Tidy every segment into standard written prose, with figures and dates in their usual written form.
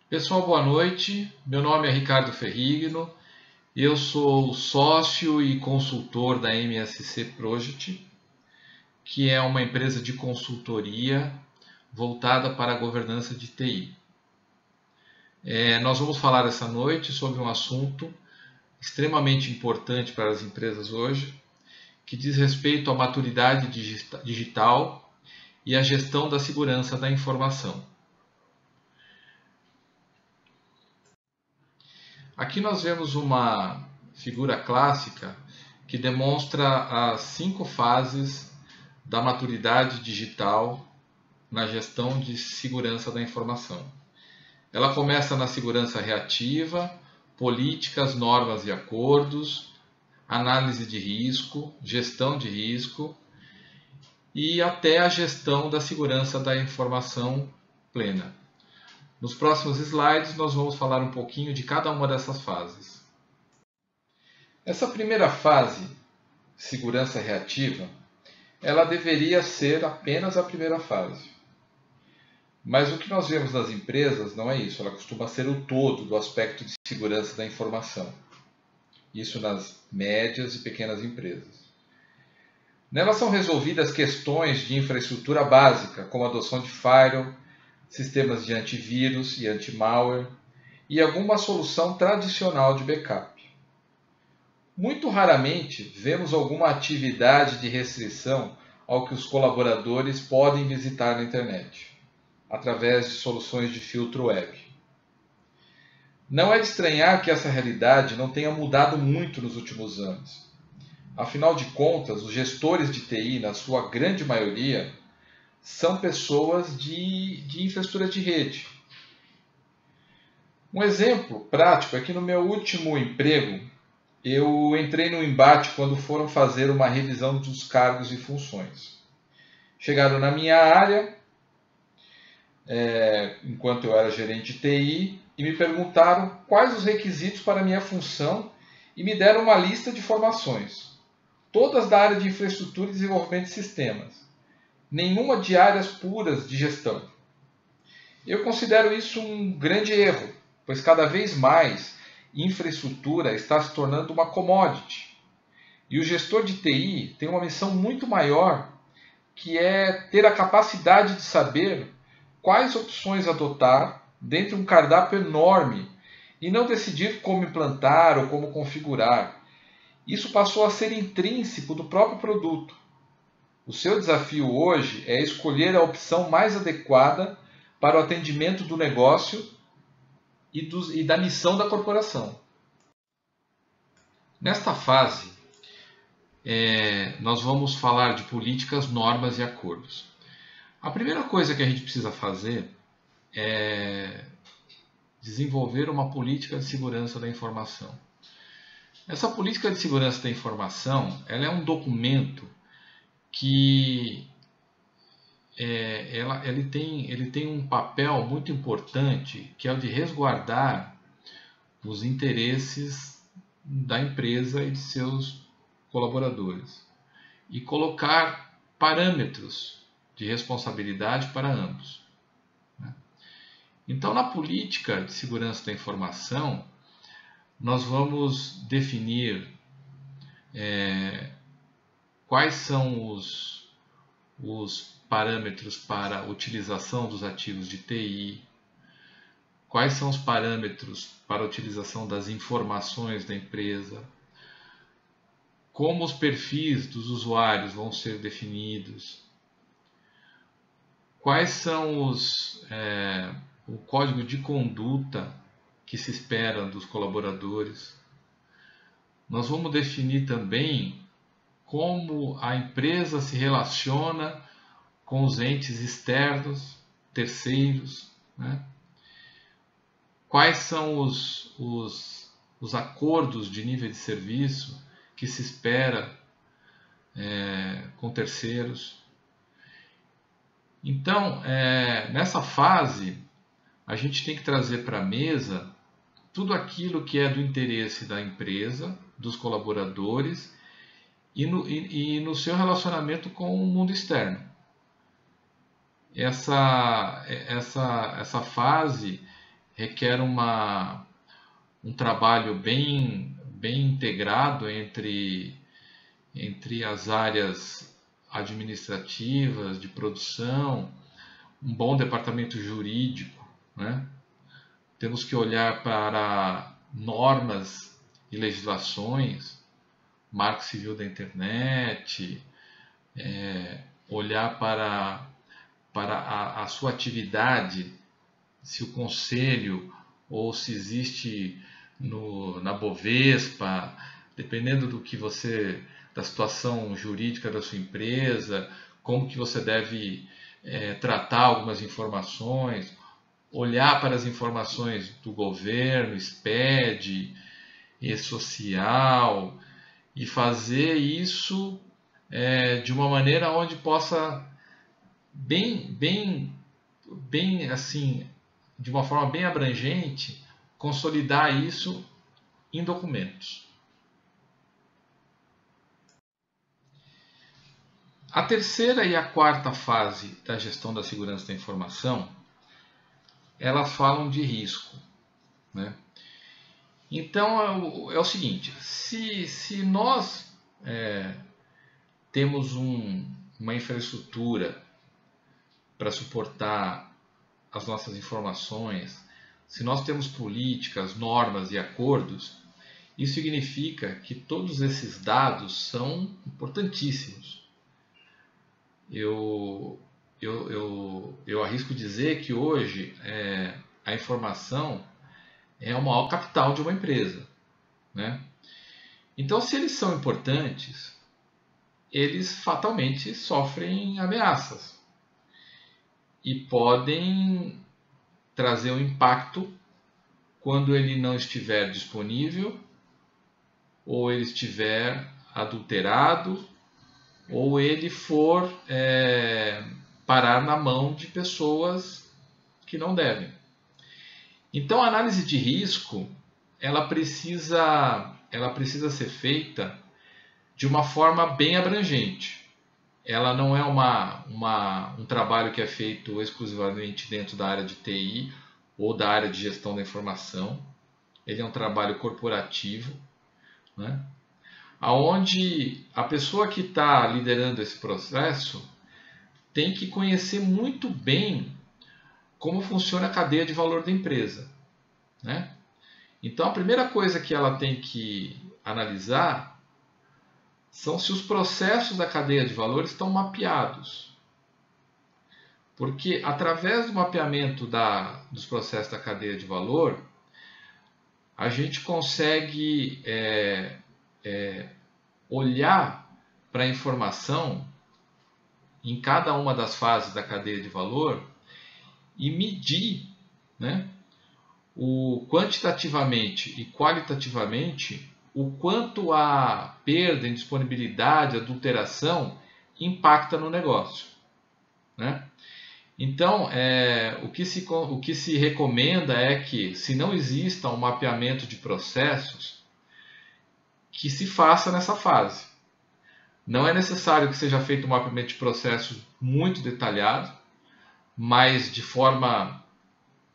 Pessoal, boa noite. Meu nome é Ricardo Ferrigno. Eu sou sócio e consultor da MSC Project, que é uma empresa de consultoria voltada para a governança de TI. Nós vamos falar essa noite sobre um assunto extremamente importante para as empresas hoje, que diz respeito à maturidade digital e à gestão da segurança da informação. Aqui nós vemos uma figura clássica que demonstra as 5 fases da maturidade digital na gestão de segurança da informação. Ela começa na segurança reativa, políticas, normas e acordos, análise de risco, gestão de risco e até a gestão da segurança da informação plena. Nos próximos slides nós vamos falar um pouquinho de cada uma dessas fases. Essa primeira fase, segurança reativa, ela deveria ser apenas a primeira fase. Mas o que nós vemos nas empresas não é isso, ela costuma ser o todo do aspecto de segurança da informação. Isso nas médias e pequenas empresas. Nela são resolvidas questões de infraestrutura básica, como a adoção de firewall, sistemas de antivírus e anti-malware e alguma solução tradicional de backup. Muito raramente vemos alguma atividade de restrição ao que os colaboradores podem visitar na internet, através de soluções de filtro web. Não é de estranhar que essa realidade não tenha mudado muito nos últimos anos. Afinal de contas, os gestores de TI, na sua grande maioria, são pessoas de infraestrutura de rede. Um exemplo prático é que no meu último emprego, eu entrei num embate quando foram fazer uma revisão dos cargos e funções. Chegaram na minha área, enquanto eu era gerente de TI, e me perguntaram quais os requisitos para a minha função e me deram uma lista de formações, todas da área de infraestrutura e desenvolvimento de sistemas. Nenhuma de áreas puras de gestão. Eu considero isso um grande erro, pois cada vez mais infraestrutura está se tornando uma commodity. E o gestor de TI tem uma missão muito maior, que é ter a capacidade de saber quais opções adotar dentro de um cardápio enorme e não decidir como implantar ou como configurar. Isso passou a ser intrínseco do próprio produto. O seu desafio hoje é escolher a opção mais adequada para o atendimento do negócio e da missão da corporação. Nesta fase, nós vamos falar de políticas, normas e acordos. A primeira coisa que a gente precisa fazer é desenvolver uma política de segurança da informação. Essa política de segurança da informação, ela é um documento que ele tem um papel muito importante, que é o de resguardar os interesses da empresa e de seus colaboradores e colocar parâmetros de responsabilidade para ambos. Então, na política de segurança da informação, nós vamos definir quais são os parâmetros para a utilização dos ativos de TI, quais são os parâmetros para a utilização das informações da empresa, como os perfis dos usuários vão ser definidos, quais são o código de conduta que se espera dos colaboradores. Nós vamos definir também como a empresa se relaciona com os entes externos, terceiros, né? Quais são os acordos de nível de serviço que se espera com terceiros. Então, nessa fase, a gente tem que trazer para a mesa tudo aquilo que é do interesse da empresa, dos colaboradores e no seu relacionamento com o mundo externo. Essa fase requer um trabalho bem integrado entre as áreas administrativas, de produção, um bom departamento jurídico, né? Temos que olhar para normas e legislações, Marco Civil da Internet, olhar para a sua atividade, se o conselho ou se existe na Bovespa, dependendo da situação jurídica da sua empresa, como que você deve tratar algumas informações, olhar para as informações do governo, SPED, e-social, e fazer isso de uma maneira onde possa bem assim, de uma forma bem abrangente, consolidar isso em documentos. A terceira e a quarta fase da gestão da segurança da informação, elas falam de risco, né? Então é o seguinte, se nós temos uma infraestrutura para suportar as nossas informações, se nós temos políticas, normas e acordos, isso significa que todos esses dados são importantíssimos. Eu arrisco dizer que hoje a informação é o maior capital de uma empresa, né? Então, se eles são importantes, eles fatalmente sofrem ameaças e podem trazer um impacto quando ele não estiver disponível, ou ele estiver adulterado, ou ele for parar na mão de pessoas que não devem. Então, a análise de risco, ela precisa ser feita de uma forma bem abrangente. Ela não é um trabalho que é feito exclusivamente dentro da área de TI ou da área de gestão da informação. Ele é um trabalho corporativo, né? Onde a pessoa que está liderando esse processo tem que conhecer muito bem como funciona a cadeia de valor da empresa, né? Então, a primeira coisa que ela tem que analisar são se os processos da cadeia de valor estão mapeados. Porque, através do mapeamento dos processos da cadeia de valor, a gente consegue olhar para a informação em cada uma das fases da cadeia de valor e medir, né, quantitativamente e qualitativamente o quanto a perda, indisponibilidade, adulteração impacta no negócio, né? Então, o que se recomenda é que, se não exista um mapeamento de processos, que se faça nessa fase. Não é necessário que seja feito um mapeamento de processos muito detalhado, mas de forma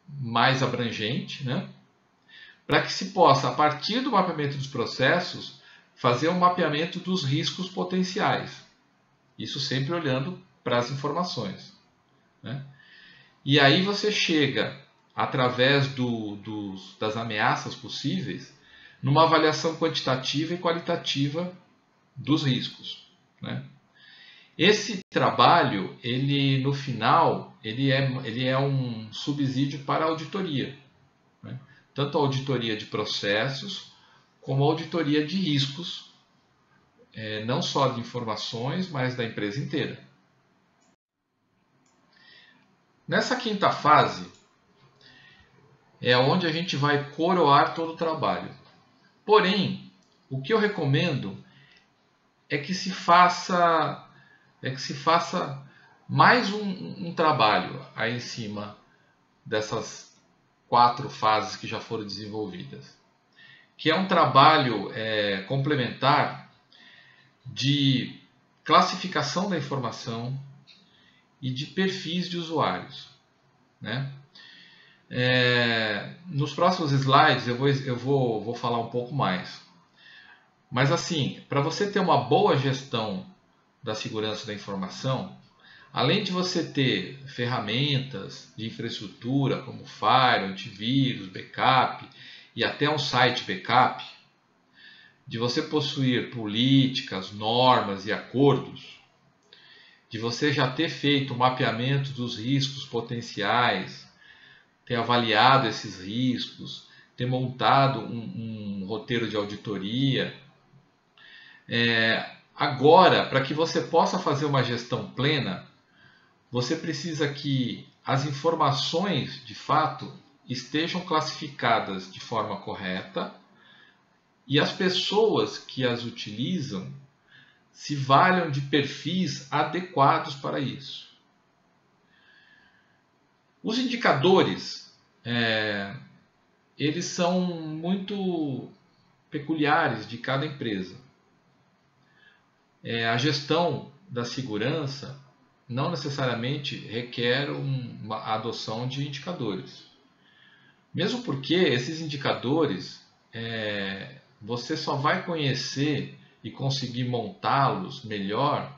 mais abrangente, né? Para que se possa, a partir do mapeamento dos processos, fazer um mapeamento dos riscos potenciais. Isso sempre olhando para as informações, né? E aí você chega, através das ameaças possíveis, numa avaliação quantitativa e qualitativa dos riscos, né? Esse trabalho, no final, ele é um subsídio para a auditoria, né? Tanto a auditoria de processos, como a auditoria de riscos, não só de informações, mas da empresa inteira. Nessa quinta fase, é onde a gente vai coroar todo o trabalho. Porém, o que eu recomendo é que se faça mais um trabalho aí em cima dessas 4 fases que já foram desenvolvidas, que é um trabalho complementar de classificação da informação e de perfis de usuários, né? nos próximos slides eu vou falar um pouco mais. Mas assim, para você ter uma boa gestão da segurança da informação, além de você ter ferramentas de infraestrutura como Firewall, antivírus, backup e até um site backup, de você possuir políticas, normas e acordos, de você já ter feito o mapeamento dos riscos potenciais, ter avaliado esses riscos, ter montado um roteiro de auditoria. Agora, para que você possa fazer uma gestão plena, você precisa que as informações, de fato, estejam classificadas de forma correta e as pessoas que as utilizam se valham de perfis adequados para isso. Os indicadores, eles são muito peculiares de cada empresa. A gestão da segurança não necessariamente requer a adoção de indicadores. Mesmo porque esses indicadores, você só vai conhecer e conseguir montá-los melhor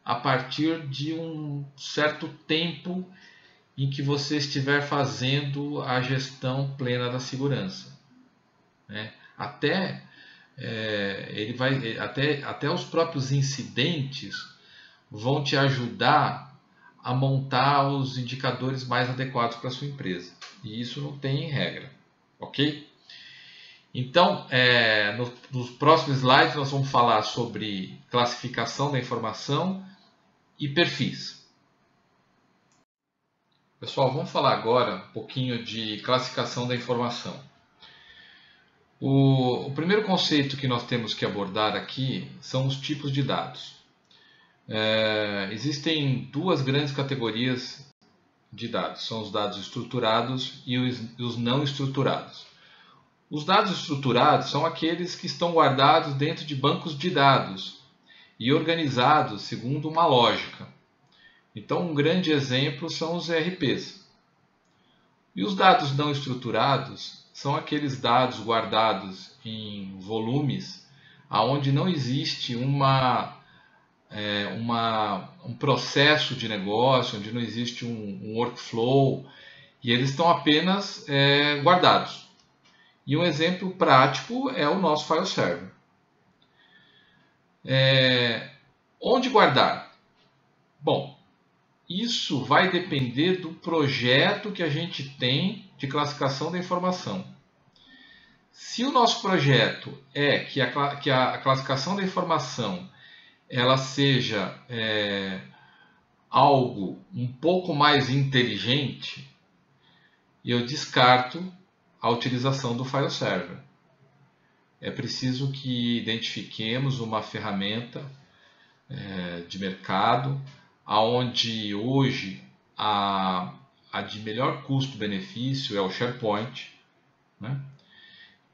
a partir de um certo tempo em que você estiver fazendo a gestão plena da segurança. Até os próprios incidentes vão te ajudar a montar os indicadores mais adequados para a sua empresa. E isso não tem regra, ok? Então, nos próximos slides nós vamos falar sobre classificação da informação e perfis. Pessoal, vamos falar agora um pouquinho de classificação da informação. O primeiro conceito que nós temos que abordar aqui são os tipos de dados. Existem duas grandes categorias de dados, são os dados estruturados e os não estruturados. Os dados estruturados são aqueles que estão guardados dentro de bancos de dados e organizados segundo uma lógica. Então, um grande exemplo são os ERPs. E os dados não estruturados são aqueles dados guardados em volumes onde não existe um processo de negócio, onde não existe um workflow, e eles estão apenas guardados. E um exemplo prático é o nosso file server. Onde guardar? Bom, isso vai depender do projeto que a gente tem de classificação da informação. Se o nosso projeto é que a classificação da informação ela seja algo um pouco mais inteligente, eu descarto a utilização do file server. É preciso que identifiquemos uma ferramenta de mercado, onde hoje a de melhor custo-benefício é o SharePoint,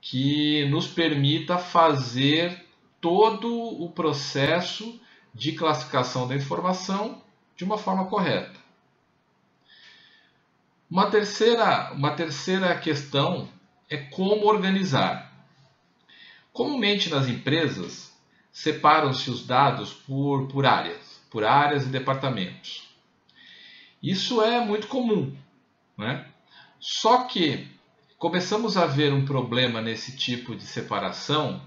que nos permita fazer todo o processo de classificação da informação de uma forma correta. Uma terceira questão é como organizar. Comumente nas empresas, separam-se os dados por áreas e departamentos. Isso é muito comum, Só que começamos a ver um problema nesse tipo de separação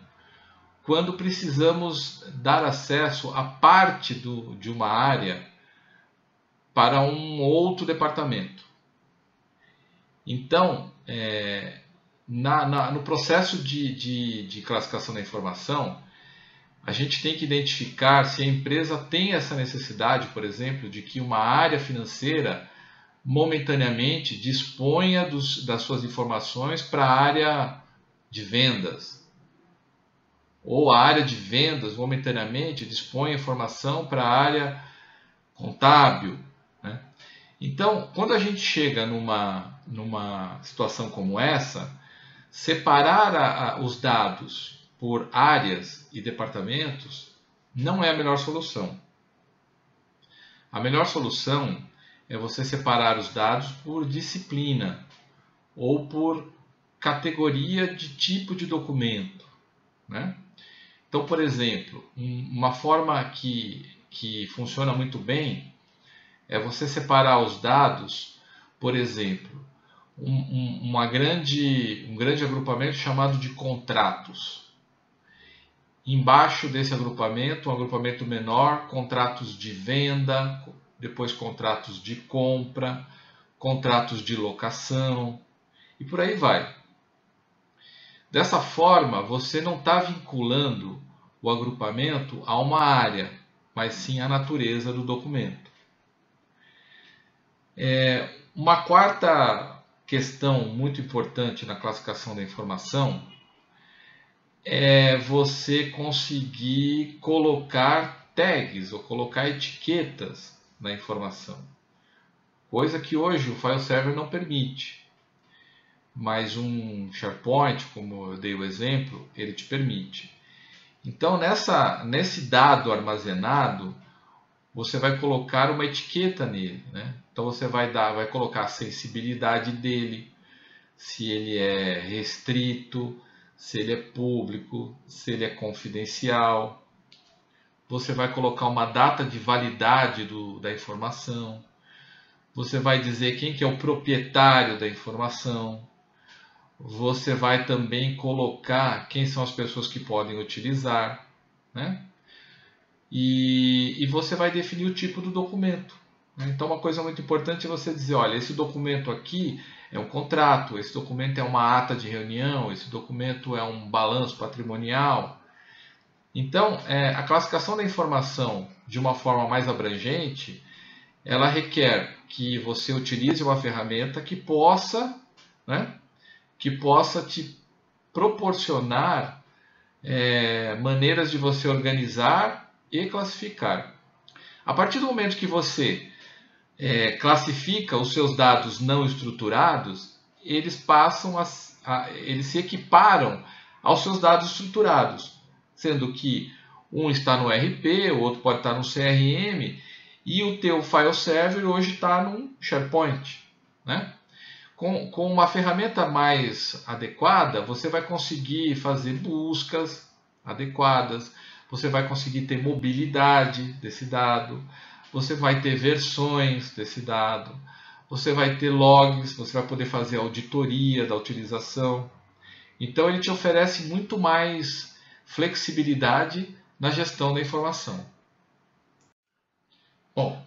quando precisamos dar acesso a parte de uma área para um outro departamento. Então, no processo de classificação da informação, a gente tem que identificar se a empresa tem essa necessidade, por exemplo, de que uma área financeira momentaneamente disponha das suas informações para a área de vendas. Ou a área de vendas momentaneamente dispõe informação para a área contábil. Então, quando a gente chega numa situação como essa, separar os dados por áreas e departamentos não é a melhor solução. A melhor solução é você separar os dados por disciplina ou por categoria de tipo de documento, né? Então, por exemplo, uma forma que funciona muito bem é você separar os dados, por exemplo, um grande agrupamento chamado de contratos. Embaixo desse agrupamento, um agrupamento menor, contratos de venda, depois contratos de compra, contratos de locação e por aí vai. Dessa forma, você não está vinculando o agrupamento a uma área, mas sim à natureza do documento. Uma quarta questão muito importante na classificação da informação é você conseguir colocar tags ou colocar etiquetas na informação, coisa que hoje o file server não permite, mas um SharePoint, como eu dei o exemplo, ele te permite. Então, nesse dado armazenado, você vai colocar uma etiqueta nele, né? Então você vai colocar a sensibilidade dele, se ele é restrito, se ele é público, se ele é confidencial. Você vai colocar uma data de validade da informação. Você vai dizer quem que é o proprietário da informação. Você vai também colocar quem são as pessoas que podem utilizar, né? E você vai definir o tipo do documento. Então, uma coisa muito importante é você dizer, olha, esse documento aqui é um contrato, esse documento é uma ata de reunião, esse documento é um balanço patrimonial. Então, a classificação da informação de uma forma mais abrangente, ela requer que você utilize uma ferramenta que possa te proporcionar maneiras de você organizar e classificar. A partir do momento que você classifica os seus dados não estruturados, eles passam eles se equiparam aos seus dados estruturados, sendo que um está no RP, o outro pode estar no CRM e o teu file server hoje está no SharePoint, né? Com uma ferramenta mais adequada, você vai conseguir fazer buscas adequadas, você vai conseguir ter mobilidade desse dado, você vai ter versões desse dado, você vai ter logs, você vai poder fazer auditoria da utilização. Então ele te oferece muito mais flexibilidade na gestão da informação. Bom,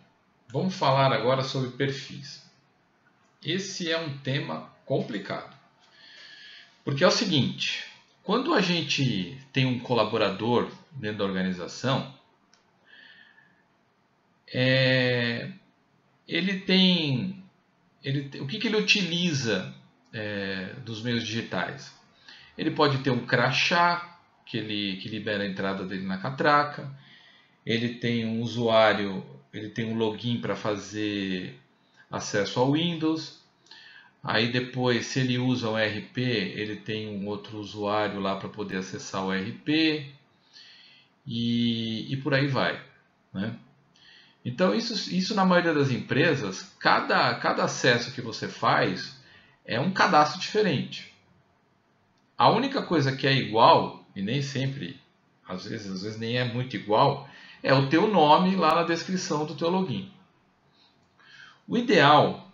vamos falar agora sobre perfis. Esse é um tema complicado, porque é o seguinte, quando a gente tem um colaborador dentro da organização, o que ele utiliza dos meios digitais? Ele pode ter um crachá que libera a entrada dele na catraca, ele tem um usuário, ele tem um login para fazer acesso ao Windows, aí depois, se ele usa o RP, ele tem um outro usuário lá para poder acessar o RP e por aí vai, né? Então isso na maioria das empresas, cada acesso que você faz é um cadastro diferente. A única coisa que é igual, e nem sempre, às vezes nem é muito igual, é o teu nome lá na descrição do teu login. O ideal,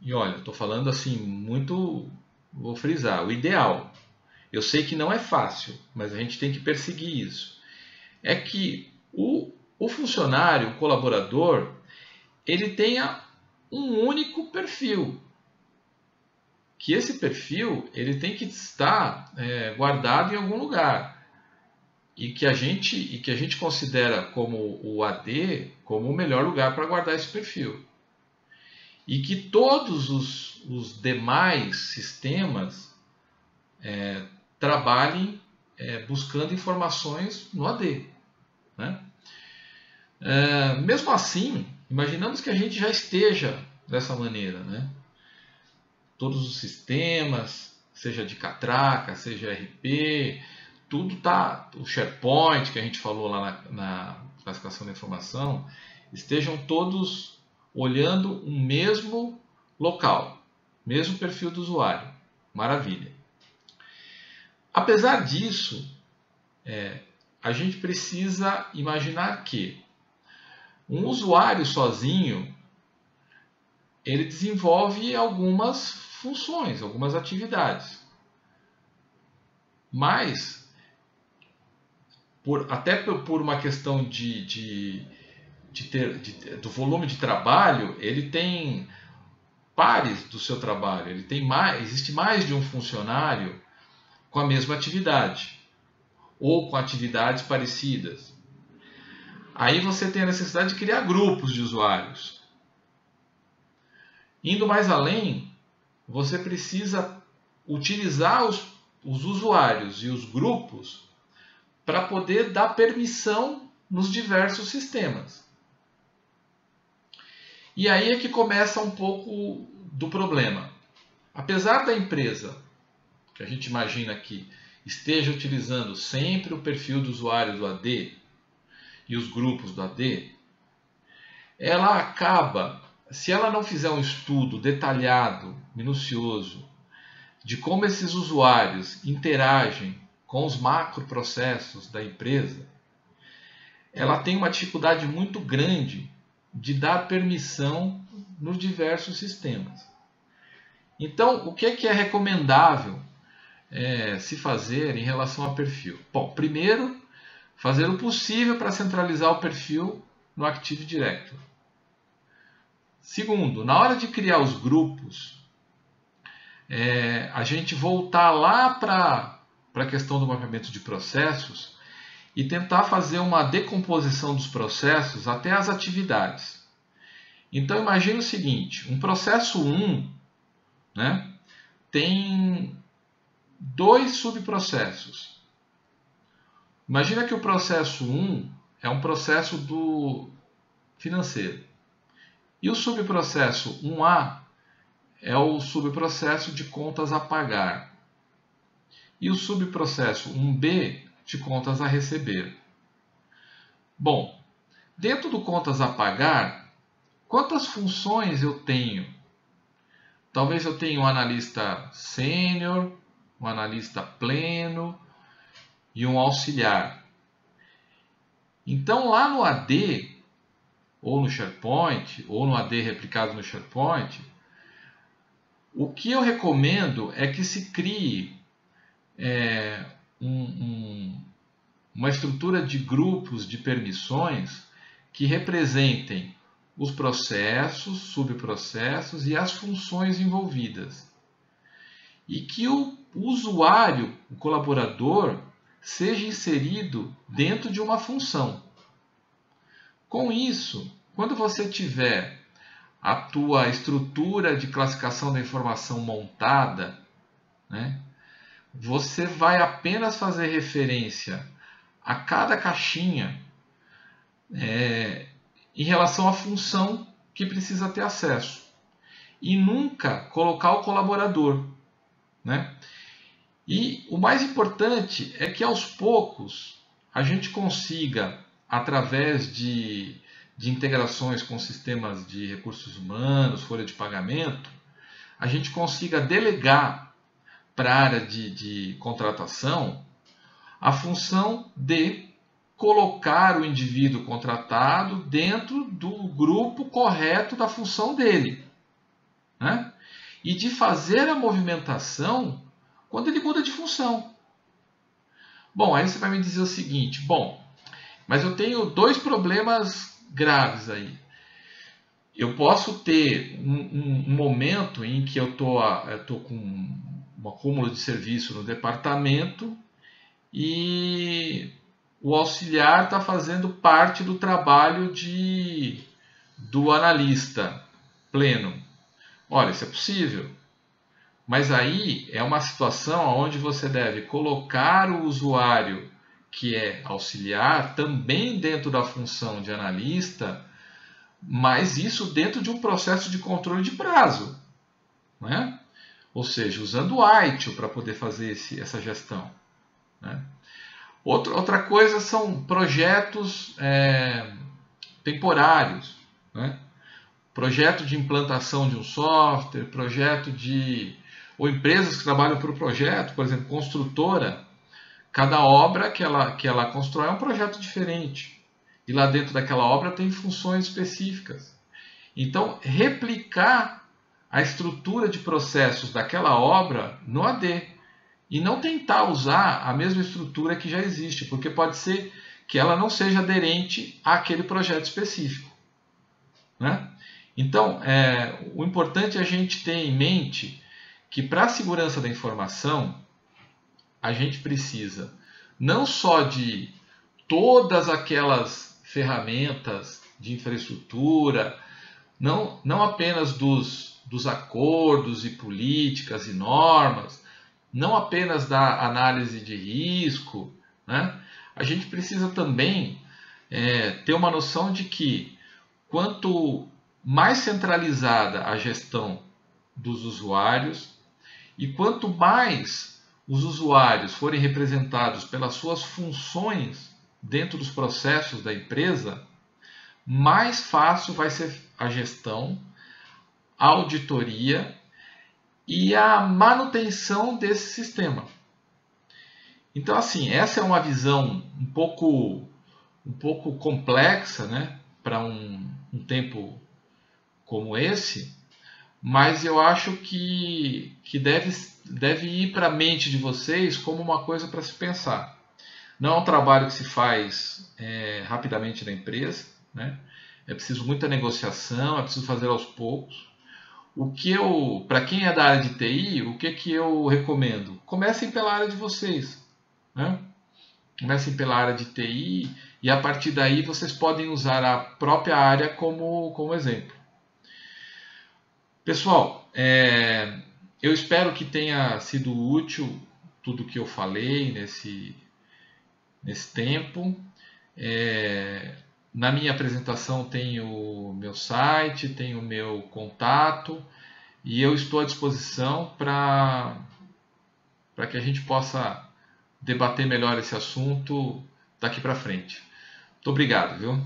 e olha, estou falando assim muito, vou frisar, o ideal, eu sei que não é fácil, mas a gente tem que perseguir isso, é que o funcionário, o colaborador, ele tenha um único perfil, que esse perfil ele tem que estar guardado em algum lugar e que a gente considera como o AD como o melhor lugar para guardar esse perfil. E que todos os demais sistemas trabalhem buscando informações no AD, né? Mesmo assim, imaginamos que a gente já esteja dessa maneira, né? Todos os sistemas, seja de catraca, seja RP, tudo está, o SharePoint que a gente falou lá na classificação da informação, estejam todos olhando um mesmo local. Mesmo perfil do usuário. Maravilha. Apesar disso, a gente precisa imaginar que um usuário sozinho, ele desenvolve algumas funções, algumas atividades. Mas, até por uma questão do volume de trabalho, ele tem pares do seu trabalho, existe mais de um funcionário com a mesma atividade, ou com atividades parecidas. Aí você tem a necessidade de criar grupos de usuários. Indo mais além, você precisa utilizar os usuários e os grupos para poder dar permissão nos diversos sistemas. E aí é que começa um pouco do problema. Apesar da empresa, que a gente imagina que esteja utilizando sempre o perfil do usuário do AD e os grupos do AD, ela acaba, se ela não fizer um estudo detalhado, minucioso, de como esses usuários interagem com os macroprocessos da empresa, ela tem uma dificuldade muito grande de dar permissão nos diversos sistemas. Então, o que é recomendável se fazer em relação a perfil? Bom, primeiro, fazer o possível para centralizar o perfil no Active Directory. Segundo, na hora de criar os grupos, a gente voltar lá para a questão do mapeamento de processos e tentar fazer uma decomposição dos processos até as atividades. Então, imagine o seguinte, um processo 1, né, tem 2 subprocessos. Imagina que o processo 1 é um processo do financeiro. E o subprocesso 1A é o subprocesso de contas a pagar. E o subprocesso 1B de contas a receber. Bom, dentro do contas a pagar, quantas funções eu tenho? Talvez eu tenha um analista sênior, um analista pleno e um auxiliar. Então, lá no AD, ou no SharePoint, ou no AD replicado no SharePoint, o que eu recomendo é que se crie uma estrutura de grupos de permissões que representem os processos, subprocessos e as funções envolvidas. E que o usuário, o colaborador, seja inserido dentro de uma função. Com isso, quando você tiver a tua estrutura de classificação da informação montada, né, você vai apenas fazer referência a cada caixinha em relação à função que precisa ter acesso. E nunca colocar o colaborador, né? E o mais importante é que aos poucos a gente consiga, através de integrações com sistemas de recursos humanos, folha de pagamento, a gente consiga delegar para a área de contratação a função de colocar o indivíduo contratado dentro do grupo correto da função dele, né? E de fazer a movimentação quando ele muda de função. Bom, aí você vai me dizer o seguinte, bom, mas eu tenho 2 problemas graves aí. Eu posso ter um momento em que eu estou com um acúmulo de serviço no departamento e o auxiliar está fazendo parte do trabalho do analista pleno. Olha, isso é possível. Mas aí é uma situação onde você deve colocar o usuário que é auxiliar também dentro da função de analista, mas isso dentro de um processo de controle de prazo, né? Ou seja, usando o ITIL para poder fazer essa gestão, né? Outra coisa são projetos temporários, né? projeto de implantação de um software, ou empresas que trabalham por projeto, por exemplo, construtora. Cada obra que ela constrói é um projeto diferente. E lá dentro daquela obra tem funções específicas. Então, replicar a estrutura de processos daquela obra no AD. E não tentar usar a mesma estrutura que já existe, porque pode ser que ela não seja aderente àquele projeto específico, né? Então, o importante é a gente ter em mente que para a segurança da informação, a gente precisa não só de todas aquelas ferramentas de infraestrutura, não apenas dos acordos e políticas e normas, não apenas da análise de risco, né? A gente precisa também ter uma noção de que quanto mais centralizada a gestão dos usuários e quanto mais os usuários forem representados pelas suas funções dentro dos processos da empresa, mais fácil vai ser a gestão, a auditoria e a manutenção desse sistema. Então, assim, essa é uma visão um pouco complexa, né, para um tempo como esse, mas eu acho que deve ir para a mente de vocês como uma coisa para se pensar. Não é um trabalho que se faz rapidamente na empresa, né? É preciso muita negociação, é preciso fazer aos poucos. Para quem é da área de TI, o que eu recomendo? Comecem pela área de vocês, né? Comecem pela área de TI e a partir daí vocês podem usar a própria área como exemplo. Pessoal, eu espero que tenha sido útil tudo que eu falei nesse tempo. Na minha apresentação tem o meu site, tem o meu contato e eu estou à disposição para que a gente possa debater melhor esse assunto daqui para frente. Muito obrigado, viu?